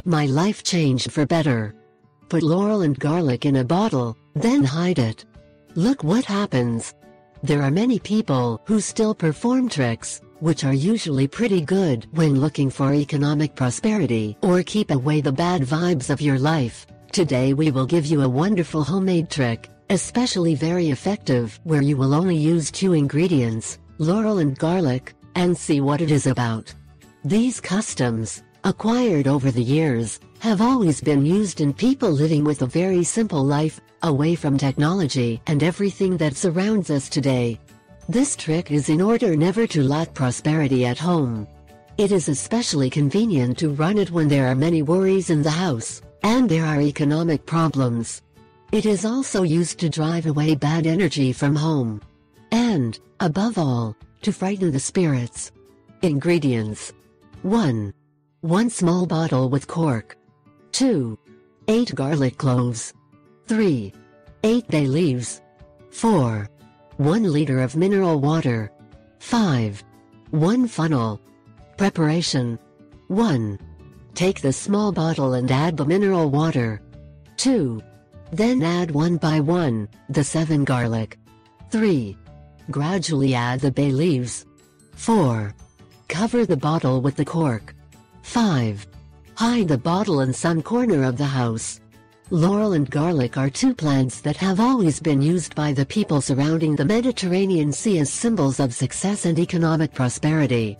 My life changed for better. Put laurel and garlic in a bottle, then hide it. Look what happens. There are many people who still perform tricks, which are usually pretty good when looking for economic prosperity or keep away the bad vibes of your life. Today we will give you a wonderful homemade trick, especially very effective where you will only use 2 ingredients, laurel and garlic, and see what it is about. These customs, acquired over the years, have always been used in people living with a very simple life, away from technology and everything that surrounds us today. This trick is in order never to lack prosperity at home. It is especially convenient to run it when there are many worries in the house, and there are economic problems. It is also used to drive away bad energy from home. And, above all, to frighten the spirits. Ingredients. 1. 1 small bottle with cork. 2. 8 garlic cloves. 3. 8 bay leaves. 4. 1 liter of mineral water. 5. 1 funnel. Preparation. 1. Take the small bottle and add the mineral water. 2. Then add 1 by 1, the 7 garlic. 3. Gradually add the bay leaves. 4. Cover the bottle with the cork. 5. Hide the bottle in some corner of the house. Laurel and garlic are 2 plants that have always been used by the people surrounding the Mediterranean Sea as symbols of success and economic prosperity.